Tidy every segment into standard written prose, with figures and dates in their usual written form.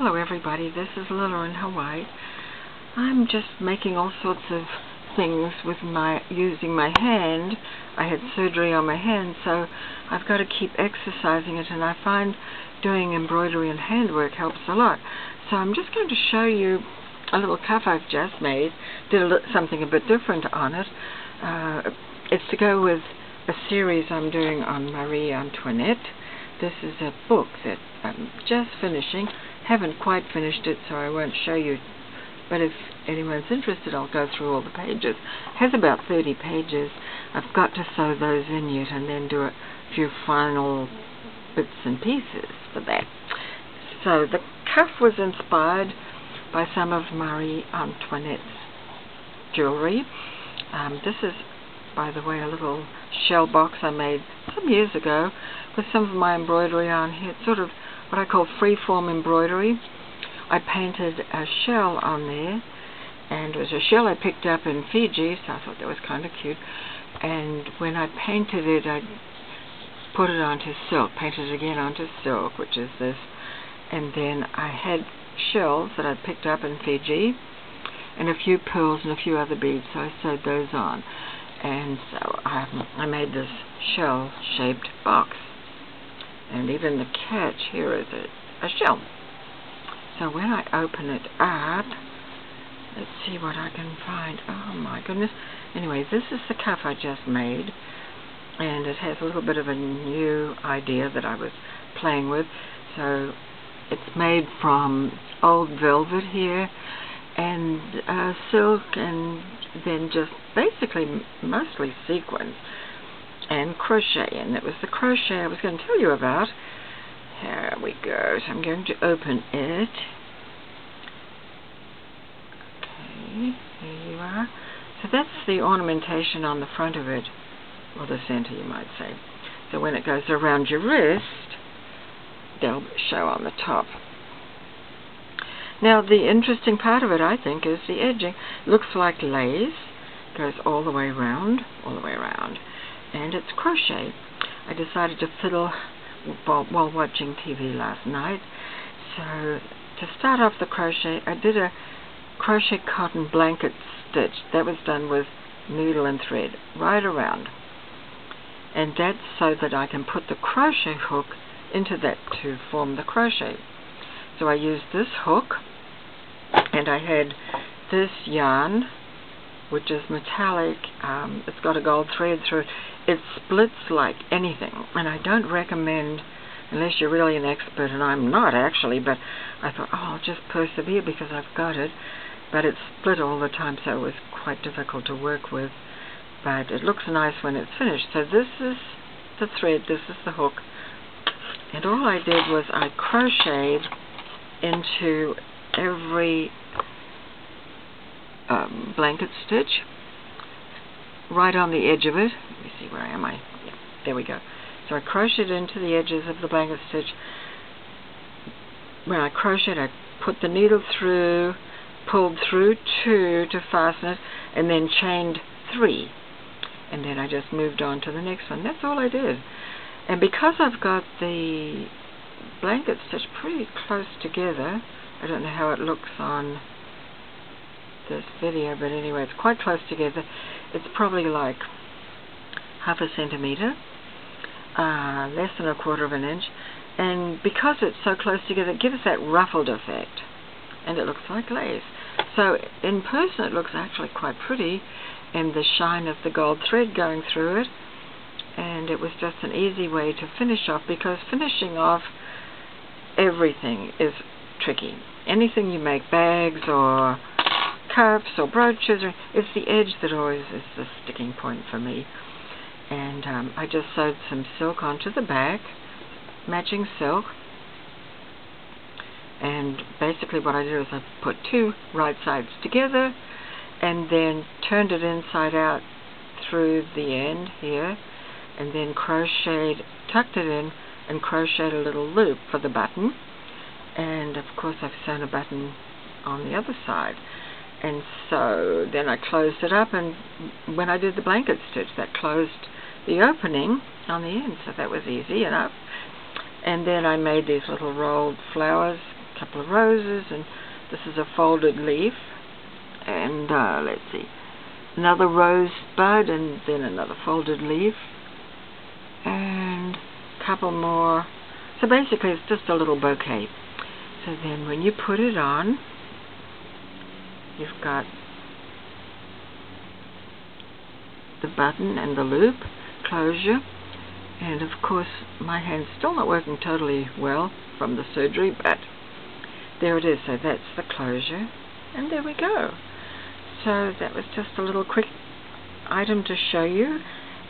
Hello everybody, this is Lilla in Hawaii. I'm just making all sorts of things with using my hand. I had surgery on my hand, so I've got to keep exercising it, and I find doing embroidery and handwork helps a lot. So I'm just going to show you a little cuff I've just made. Did something a bit different on it. It's to go with a series I'm doing on Marie Antoinette. This is a book that I'm just finishing. Haven't quite finished it, so I won't show you, but if anyone's interested, I'll go through all the pages. It has about 30 pages. I've got to sew those in yet and then do a few final bits and pieces for that. So the cuff was inspired by some of Marie Antoinette's jewelry. This is, by the way, a little shell box I made some years ago with some of my embroidery on here. It's sort of what I call free-form embroidery. I painted a shell on there, and it was a shell I picked up in Fiji, so I thought that was kind of cute. And when I painted it, I put it onto silk, painted it again onto silk, which is this. And then I had shells that I picked up in Fiji, and a few pearls and a few other beads, so I sewed those on. And so I made this shell-shaped box. And even the catch here is a shell. So when I open it up, let's see what I can find. Oh my goodness. Anyway, this is the cuff I just made, and it has a little bit of a new idea that I was playing with. So it's made from old velvet here, and silk, and then just basically mostly sequins and crochet. And it was the crochet I was going to tell you about. Here we go. So I'm going to open it. Okay, here you are. So that's the ornamentation on the front of it, or the center, you might say. So when it goes around your wrist, they'll show on the top. Now the interesting part of it, I think, is the edging. Looks like lace, goes all the way around, and it's crochet. I decided to fiddle while watching TV last night. So to start off the crochet, I did a crochet cotton blanket stitch. That was done with needle and thread right around. And that's so that I can put the crochet hook into that to form the crochet. So I used this hook, and I had this yarn, which is metallic. It's got a gold thread through it. It splits like anything, and I don't recommend, unless you're really an expert, and I'm not actually, but I thought, oh, I'll just persevere because I've got it. But it split all the time, so it was quite difficult to work with. But it looks nice when it's finished. So this is the thread, this is the hook, and all I did was I crocheted into every blanket stitch right on the edge of it. Let me see, where am I? Yeah, there we go. So I crocheted into the edges of the blanket stitch. When I crocheted, I put the needle through, pulled through 2 to fasten it, and then chained 3. And then I just moved on to the next one. That's all I did. And because I've got the blanket stitch pretty close together, I don't know how it looks on this video, but anyway, it's quite close together. It's probably like ½ centimeter, less than ¼ inch, and because it's so close together, it gives that ruffled effect, and it looks like lace. So in person it looks actually quite pretty, and the shine of the gold thread going through it, and it was just an easy way to finish off, because finishing off everything is tricky. Anything you make, bags or cups or brooches, it's the edge that always is the sticking point for me. And I just sewed some silk onto the back, matching silk, and basically what I did was I put 2 right sides together and then turned it inside out through the end here, and then crocheted, tucked it in, and crocheted a little loop for the button. And of course I've sewn a button on the other side. And so then I closed it up, and when I did the blanket stitch, that closed the opening on the end, so that was easy enough. And then I made these little rolled flowers, couple of roses, and this is a folded leaf, and let's see, another rose bud, and then another folded leaf, and a couple more. So basically it's just a little bouquet. So then when you put it on, you've got the button and the loop, closure, and of course my hand's still not working totally well from the surgery, but there it is. So that's the closure, and there we go. So that was just a little quick item to show you,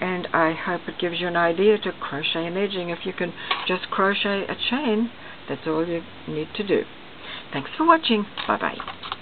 and I hope it gives you an idea to crochet and edging. If you can just crochet a chain, that's all you need to do. Thanks for watching. Bye bye.